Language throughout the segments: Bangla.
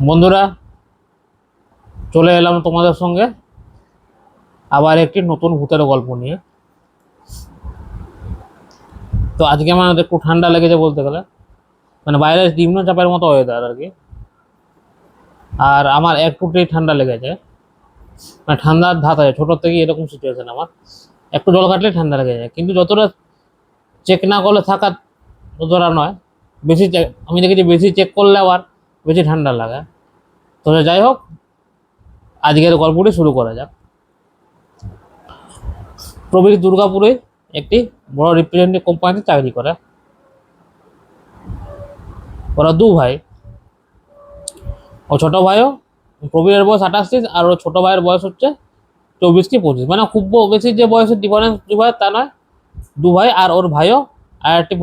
বন্ধুরা, চলে এলাম তোমাদের সঙ্গে আবার একটি নতুন ভূতের গল্প নিয়ে। তো আজকে আমার একটু ঠান্ডা লেগেছে বলতে গেলে, মানে বাইরে নিম্নচাপের মতো ওয়েদার আর কি। আর আমার এক ফুটেই ঠান্ডা লেগেছে, মানে ঠান্ডার ধাত আছে ছোটোর থেকে, এরকম সিচুয়েশন আমার। একটু জল কাটলে ঠান্ডা লেগে যায়, কিন্তু যতটা চেক না করলে থাকা ততটা নয়। বেশি চেক আমি দেখেছি, বেশি চেক করলে আবার বেশি ঠান্ডা লাগে। তো যাই হোক, আজকের গল্পটি শুরু করা যাক। প্রবীর দুর্গাপুরে একটি বড় রিপ্রেজেন্টেটিভ কোম্পানিতে চাকরি করে। ওরা দু ভাই। ও ছোট ভাইও, প্রবীরের বয়স 28, আর ওর ছোট ভাইয়ের বয়স হচ্ছে 24 কি 25, মানে খুব বেশি যে বয়সের ডিফারেন্স দু ভাই তা নয়। দু ভাই, আর ওর ভাইও আর একটি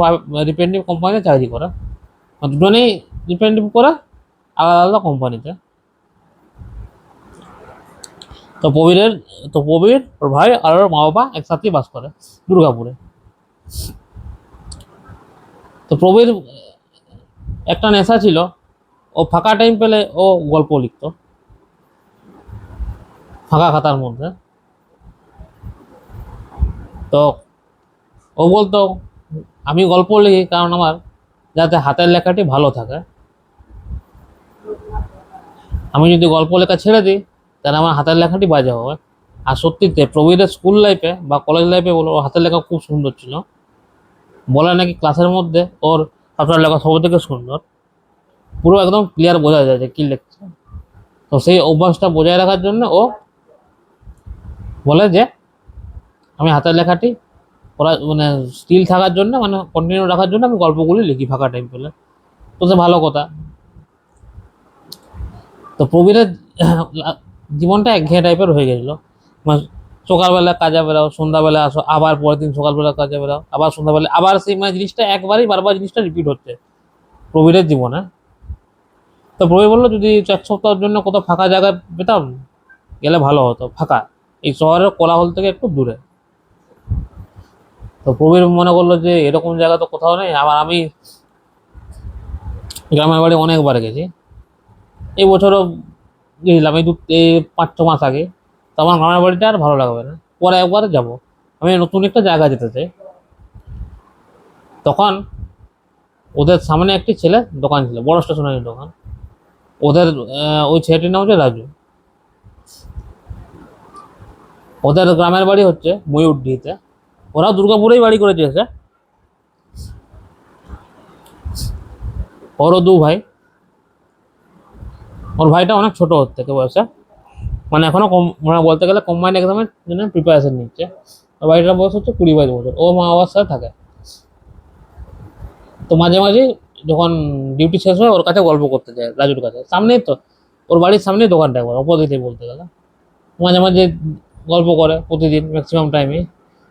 রিপ্রেজেন্টেটিভ কোম্পানিতে চাকরি করে। দুজনেই রিপ্রেজেন্টেটিভ করে আলাদা আলাদা কোম্পানিতে। তো প্রবীরের তো প্রবীর, ওর ভাই আর ওর মা বাবা একসাথেই বাস করে দুর্গাপুরে। তো প্রবীর একটা নেশা ছিল, ও ফাঁকা টাইম পেলে ও গল্প লিখতো ফাঁকা খাতার মধ্যে। তো ও বলতো, আমি গল্প লিখি কারণ আমার যাতে হাতের লেখাটি ভালো থাকে। আমি যদি গল্প লেখা ছেড়ে দিই তাহলে আমার হাতের লেখাটি বাজে হবে। আর সত্যিতে প্রবীরের স্কুল লাইফে বা কলেজ লাইফে বলো, ওর হাতের লেখা খুব সুন্দর ছিল। বলে নাকি ক্লাসের মধ্যে ওর হাতের লেখা সব থেকে সুন্দর, পুরো একদম ক্লিয়ার বোঝা যায় যে কি লিখছে। তো সেই অভ্যাসটা বজায় রাখার জন্য ও বলে যে আমি হাতের লেখাটি পড়া মানে স্টিল থাকার জন্য, মানে কন্টিনিউ রাখার জন্য আমি গল্পগুলি লিখি ফাঁকা টাইম পেলে। তো সে ভালো কথা। তো প্রবীরের জীবনটা একঘেয়ে টাইপের হয়ে গেছিলো। মানে সকালবেলা কাজে বেরাও, সন্ধ্যাবেলা আসো, আবার পরের দিন সকালবেলা কাজে বেরাও, আবার সন্ধ্যাবেলা আবার সেই মানে জিনিসটা একবারই বারবার জিনিসটা রিপিট হচ্ছে প্রবীরের জীবনে। তো প্রবীর বললো, যদি 1 সপ্তাহের জন্য কোথাও ফাঁকা জায়গা পেতাম গেলে ভালো হতো, ফাঁকা, এই শহরের কোলাহল থেকে একটু দূরে। তো প্রবীর মনে করলো যে এরকম জায়গা তো কোথাও নেই। আবার আমি গ্রামের বাড়ি অনেকবার গেছি, এই বছরও গেছিলাম, এই 5-6 মাস আগে। তো আমার গ্রামের বাড়িটা আর ভালো লাগবে না, পরে একবার যাব। আমি নতুন একটা জায়গা যেতে চাই। তখন ওদের সামনে একটি ছেলে দোকান ছিল, বড় স্টেশনারি দোকান। ওদের ওই ছেলেটির নাম হচ্ছে রাজু। ওদের গ্রামের বাড়ি হচ্ছে ময়ূরডিহিতে। ওরাও দুর্গাপুরেই বাড়ি করেছে এসে। ওরও দু ভাই। ওর ভাইটা অনেক ছোট ওর থেকে বয়সে, মানে এখনো কম, মানে বলতে গেলে কম্বাইন্ড এক্সামের জন্য প্রিপারেশন নিচ্ছে। ওর ভাইটার বয়স হচ্ছে 20-22 বছর। ও মা বাবার সাথে থাকে। তো মাঝে মাঝে যখন ডিউটি শেষ হয় ওর কাছে গল্প করতে যায়, রাজুর কাছে, সামনেই তো, ওর বাড়ির সামনেই দোকানটা, একবার অপোজিটে বলতে গেলে। মাঝে মাঝে গল্প করে প্রতিদিন ম্যাক্সিমাম টাইমে।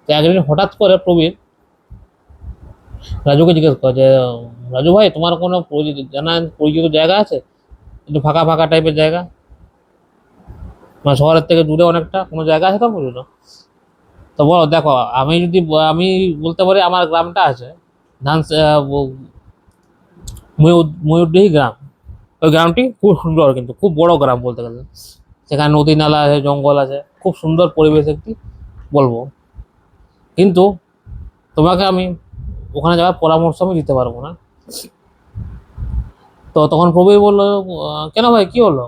তো একদিন হঠাৎ করে প্রবীর রাজুকে জিজ্ঞেস করে যে, রাজু ভাই, তোমার কোনো জানা পরিচিত জায়গা আছে, একটু ফাঁকা ফাঁকা টাইপের জায়গা, মানে শহরের থেকে দূরে অনেকটা কোনো জায়গা আছে তো বললো। তো বলো, দেখো, আমি বলতে পারি আমার গ্রামটা আছে ধান ময়ূরডিহি গ্রাম। ওই গ্রামটি খুব সুন্দর, কিন্তু খুব বড় গ্রাম বলতে গেলে। সেখানে নদী নালা আছে, জঙ্গল আছে, খুব সুন্দর পরিবেশ একটি, বলবো। কিন্তু তোমাকে আমি ওখানে যাওয়ার পরামর্শ আমি দিতে পারবো না। তো তখন প্রবীর বললো, কেন ভাই, কি হলো,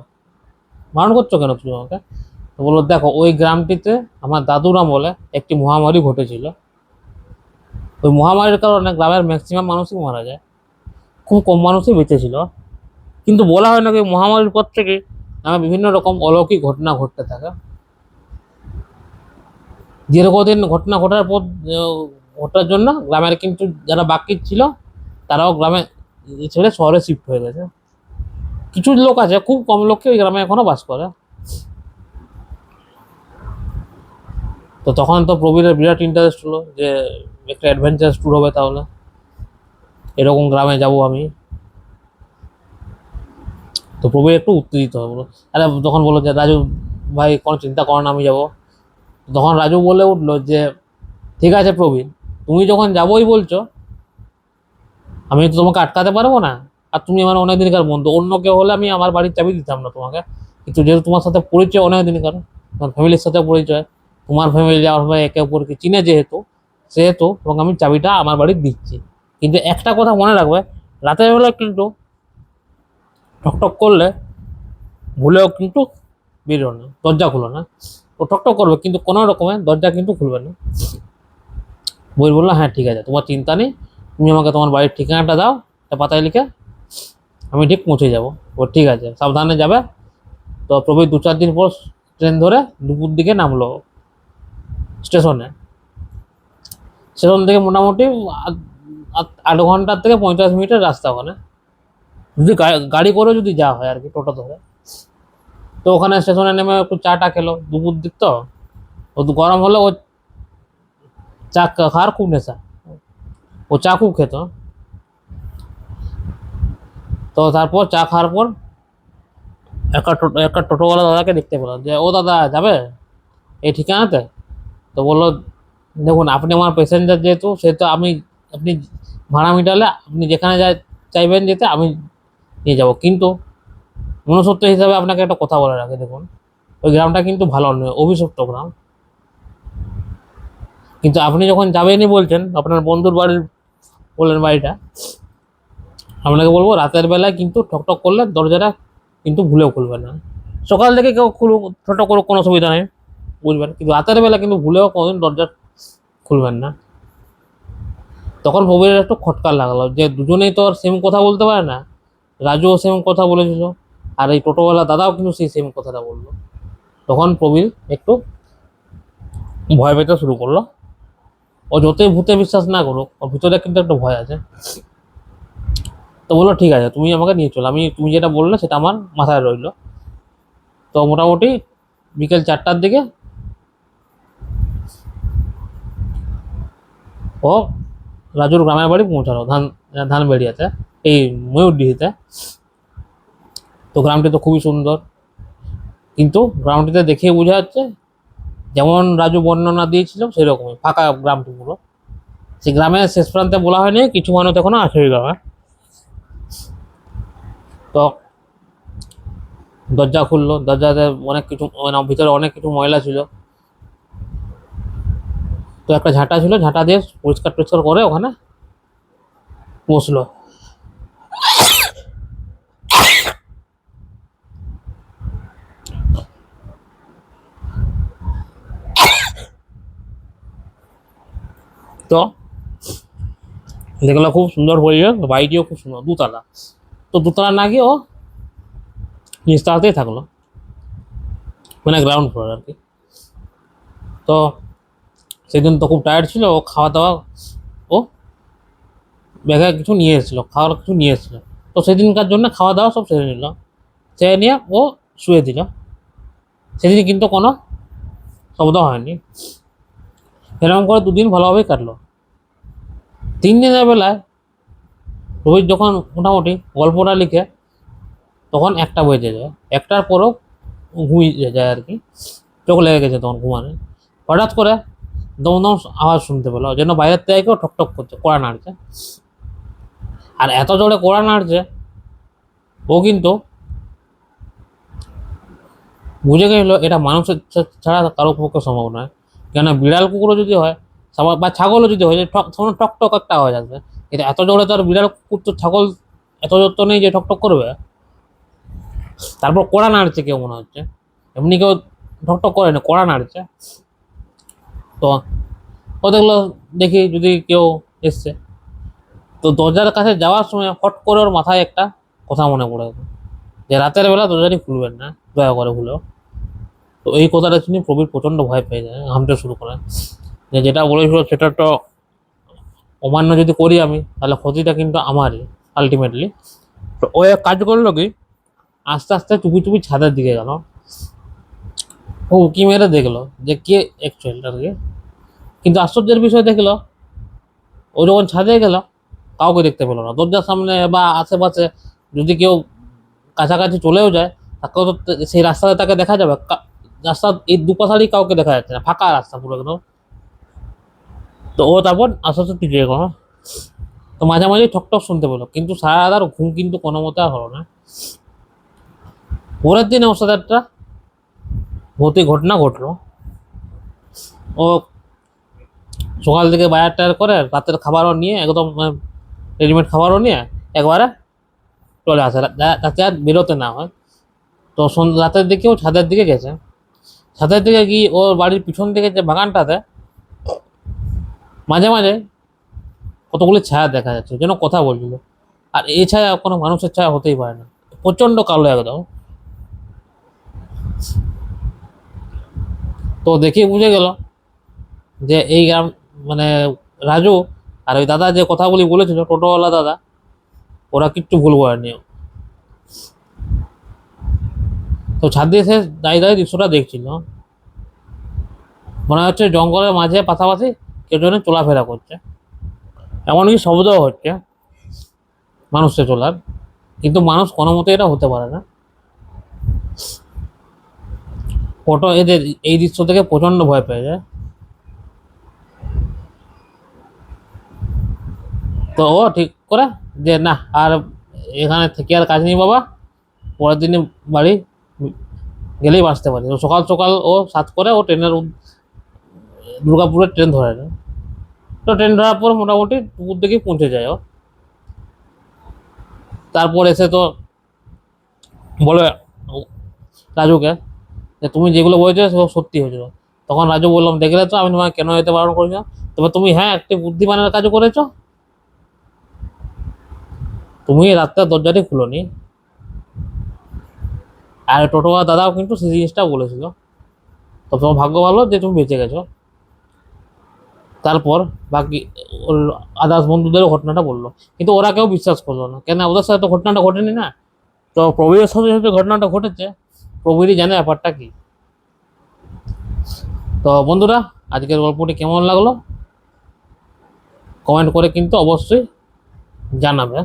বারণ করছো কেন তুমি আমাকে? তো বললো, দেখো, ওই গ্রামটিতে আমার দাদুর আমলে একটি মহামারী ঘটেছিল। ওই মহামারীর কারণে গ্রামের ম্যাক্সিমাম মানুষই মারা যায়, খুব কম মানুষই বেঁচে ছিল। কিন্তু বলা হয় নাকি মহামারীর পর থেকে আমার বিভিন্ন রকম অলৌকিক ঘটনা ঘটতে থাকে। দীর্ঘদিন ঘটনা ঘটার পর ঘটার জন্য গ্রামের কিন্তু যারা বাকি ছিল তারাও গ্রামে ছেড়ে শহরে শিফট হয়ে গেছে। কিছু লোক আছে, খুব কম লোককে ওই গ্রামে এখনো বাস করে। তো তখন তো প্রবীরের বিরাট ইন্টারেস্ট হলো যে একটা অ্যাডভেঞ্চার ট্যুর হবে, তাহলে এরকম গ্রামে যাব আমি। তো প্রবীর একটু উত্তেজিত হয়ে বলো, আরে তখন বললো যে, রাজু ভাই, কোনো চিন্তা করো না, আমি যাবো। তখন রাজু বলে উঠলো যে, ঠিক আছে প্রবীর, তুমি যখন যাবোই বলছো, আমি তো তোমাকে আটকাতে পারবো না। আর তুমি আমার অনেক দিনকার বন্ধু, অন্য কেউ হলে আমি আমার বাড়ির চাবি দিতাম না তোমাকে, কিন্তু যেহেতু তোমার সাথে পরিচয় অনেক দিনকার, তোমার ফ্যামিলির সাথে পরিচয়, তোমার ফ্যামিলি আমার ভাই একে অপরকে চিনে যেহেতু, সেহেতু এবং আমি চাবিটা আমার বাড়ির দিচ্ছি। কিন্তু একটা কথা মনে রাখবে, রাতের বেলা কিন্তু ঠকঠক করলে ভুলেও কিন্তু বেরো না, দরজা খুলো না। ও ঠকঠক করবে কিন্তু কোনো রকমে দরজা কিন্তু খুলবে না। বই বললো হ্যাঁ ঠিক আছে, তোমার চিন্তা নেই, তুমি আমাকে তোমার বাড়ির ঠিকানাটা দাও, একটা পাতায় লিখে, আমি ঠিক পৌঁছে যাবো। ও ঠিক আছে, সাবধানে যাবে। তো প্রবীর 2-4 দিন পর ট্রেন ধরে দুপুর দিকে নামলো স্টেশনে। স্টেশন থেকে মোটামুটি 8 ঘন্টা থেকে 45 মিনিটের রাস্তা ওখানে, যদি গাড়ি করে যদি যাওয়া হয় আর কি, টোটো ধরে। তো ওখানে স্টেশনে নেমে একটু চাটা খেলো, দুপুর দিক তো, ও তো গরম হলে ও চা খাওয়ার খুব নেশা, ও চা খুব খেত। তো তারপর চা খাওয়ার পর একটা টোটোওয়ালা দাদাকে দেখতে পেলাম, যে ও দাদা যাবে এই ঠিকানাতে? তো বললো দেখুন আপনি আমার প্যাসেঞ্জার যেহেতু, সেহেতু আমি, আপনি ভাড়া মিটালে আপনি যেখানে চাইবেন যেতে আমি নিয়ে যাব, কিন্তু মনুষ্যত্ব হিসাবে আপনাকে একটা কথা বলে রাখে, দেখুন ওই গ্রামটা কিন্তু ভালো নয়, অভিশপ্ত গ্রাম। কিন্তু আপনি যখন যাবেনই বলছেন, আপনার বন্ধুর বাড়ির বললেন বাড়িটা, আপনাকে বলবো রাতের বেলায় কিন্তু ঠকঠক করলে দরজাটা কিন্তু ভুলেও খুলবে না। সকাল থেকে কেউ খুলুক, ঠকঠক করুক, কোনো অসুবিধা নেই, বুঝবেন, কিন্তু রাতের বেলা কিন্তু ভুলেও কোনোদিন দরজা খুলবেন না। তখন প্রবীরের একটু খটকা লাগলো, যে দুজনেই তো আর সেম কথা বলতে পারে না, রাজুও সেম কথা বলেছিল, আর এই টোটোওয়ালা দাদাও কিন্তু সেই সেম কথাটা বললো। তখন প্রবীর একটু ভয় পেতে শুরু করলো। ও যতই ভূতে বিশ্বাস না করুক, ওর ভিতরে কিন্তু একটা ভয় আছে। তো বললো ঠিক আছে, তুমি আমাকে নিয়ে চলো, আমি তুমি যেটা বললে সেটা আমার মাথায় রইলো। তো মোটামুটি বিকেল 4টার দিকে ও রাজুর গ্রামের বাড়ি পৌঁছালো, ধানবেড়িয়াতে, এই ময়ূরডিহিতে। তো গ্রামটি তো খুবই সুন্দর, কিন্তু গ্রামটিতে দেখে বোঝা যাচ্ছে যেমন রাজু বর্ণনা দিয়েছিল সেরকমই ফাঁকা গ্রামটি পুরো। সেই গ্রামের শেষ প্রান্তে বলা হয়নি কিছু মানুষ এখনো আছে ওই গ্রামে। তো দরজা খুললো, দরজাতে অনেক কিছু, মানে ভিতরে অনেক কিছু ময়লা ছিল। তো একটা ঝাঁটা ছিল, ঝাঁটা দিয়ে পরিষ্কার টরিষ্কার করে ওখানে বসলো। তো দেখলো খুব সুন্দর পরিবেশ, বাড়িটিও খুব সুন্দর, 2 তলা। তো 2 তলা না গিয়ে ও নিচতলাতেই থাকলো, মানে গ্রাউন্ড ফ্লোর আর কি। তো সেদিন তো খুব টায়ার্ড ছিল, ও খাওয়া দাওয়া, ও ব্যাগে কিছু নিয়ে এসেছিলো, খাওয়ার কিছু নিয়ে এসেছিলো। তো সেদিনকার জন্য খাওয়া দাওয়া সব সেরে নিল, সেরে নিয়ে ও শুয়ে দিল। সেদিন কিন্তু কোনো শব্দ হয়নি। এরকম করে 2 দিন ভালোভাবেই কাটলো। 3 দিনের বেলায় রোহিত যখন মোটামুটি গল্পটা লিখে, তখন 1টা বেজে যায়, 1টার পরও ঘুমিয়ে যায় আর কি, চোখ লেগে গেছে তখন ঘুমানো। হঠাৎ করে দম দম আওয়াজ শুনতে পেলো, যেন বাইরের থেকে কেউ ঠকঠক করছে, কড়া নাড়ছে। আর এত জোরে কড়া নাড়ছে, ও কিন্তু বুঝে গেল এটা মানুষের ছাড়া কারো পক্ষে সম্ভব নয়। কেন বিড়াল কুকুরও যদি হয়, বা ছাগলও যদি হয়, তখন টক টক একটা আওয়াজ আসবে। কিন্তু এত জোরে তো আর বিড়াল কুকুর তো ছাগল এত জোর তো নেই যে ঠকঠক করবে। তারপর কড়া নাড়ছে কেউ, মনে হচ্ছে এমনি কেউ ঠকঠক করে না, কড়া নাড়ছে। তো ও দেখলো, দেখি যদি কেউ এসছে। তো দরজার কাছে যাওয়ার সময় হট করে ওর মাথায় একটা কথা মনে পড়ে গেল, যে রাতের বেলা দরজাটি খুলবেন না, দয়া করে ভুলেও। তো এই কথাটা শুনে প্রবীর প্রচন্ড ভয় পেয়ে যায়, ঘামতে শুরু করে, যে যেটা বলেছিল সেটা তো অমান্য যদি করি আমি, তাহলে ক্ষতিটা কিন্তু আমারই আলটিমেটলি। তো ও এক কাজ করলো কি, আস্তে আস্তে চুপি চুপি ছাদের দিকে গেল। ও উকি মেরে দেখলো যে কে অ্যাকচুয়ালটাকে। কিন্তু আশ্চর্যের বিষয় দেখলো, ও যখন ছাদে গেল কাউকে দেখতে পেলো না। দরজার সামনে বা আশেপাশে যদি কেউ কাছাকাছি চলেও যায়, তাকেও তো সেই রাস্তাতে তাকে দেখা যাবে, রাস্তার এই দুপাশারই কাউকে দেখা যাচ্ছে না, ফাঁকা রাস্তা পুরো একদম। তো ও তারপর আস্তে আস্তে টিকে গেল। তো মাঝে মাঝে ঠকঠক শুনতে পেলো, কিন্তু সারা রাত আর ঘুম কিন্তু কোনো মতে আর হলো না। পরের দিন ওর সাথে একটা ভৌতিক ঘটনা ঘটলো। ও সকাল থেকে বাজার টায়ার করে রাতের খাবারও নিয়ে একদম রেডিমেড খাবারও নিয়ে একবারে চলে আসে, যাতে আর বেরোতে না হয়। তো রাতের দিকে ও ছাদের দিকে গেছে। ছাদের দিকে গিয়ে ওর বাড়ির পিছন দিকে যে বাগানটাতে মাঝে মাঝে কতগুলি ছায়া দেখা যাচ্ছে, যেন কথা বলছিল। আর এই ছায়া কোনো মানুষের ছায়া হতেই পারে না, প্রচন্ড কালো একদম। তো দেখে বুঝে গেল যে এই গ্রাম, মানে রাজু আর ওই দাদা যে কথাগুলি বলেছিল, টোটোওয়ালা দাদা, ওরা কিচ্ছু ভুল করেনি। তো ছাদ দিয়ে সে দাঁড়িয়ে দাঁড়িয়ে দৃশ্যটা দেখছিল। মনে হচ্ছে জঙ্গলের মাঝে পাশাপাশি কেউ যেন চলাফেরা করছে, এমনকি শব্দও হচ্ছে মানুষের চলার, কিন্তু মানুষ কোনো মতে এটা হতে পারে না। ফটো এদের এই দৃশ্য থেকে প্রচন্ড ভয় পেয়ে যায়। তো ও ঠিক করে যে না, আর এখানে থেকে আর কাজ নেই বাবা, পরের দিনে বাড়ি গেলেই বাঁচতে পারি। তো সকাল সকাল ও সাত করে ও দুর্গাপুরের ট্রেন ধরে নেয়। তো ট্রেন ধরার পর মোটামুটি দুপুর দিকে পৌঁছে যায় ও। তারপর এসে তো বলে রাজুকে যে তুমি যেগুলো বলেছো সেগুলো সত্যি হয়েছিল। তখন রাজু বললাম, দেখলে তো আমি তোমাকে কেন যেতে বারণ করেছিলাম, তবে তুমি হ্যাঁ একটি বুদ্ধিমানের কাজও করেছো, তুমি রাত্রে দরজাটি খুলোনি। আর টোটোওয়ালা দাদাও কিন্তু সেই জিনিসটা বলেছিল। তো তোমার ভাগ্য ভালো যে তুমি বেঁচে গেছো। তারপর বাকি ওর আদার্স বন্ধুদেরও ঘটনাটা বললো, কিন্তু ওরা কেউ বিশ্বাস করলো না, কেন ওদের সাথে তো ঘটনাটা ঘটেনি না। তো প্রবীরের সাথে যেহেতু ঘটনাটা ঘটেছে, প্রবীরই জানে ব্যাপারটা কি। তো বন্ধুরা, আজকের গল্পটি কেমন লাগলো কমেন্ট করে কিন্তু অবশ্যই জানাবে।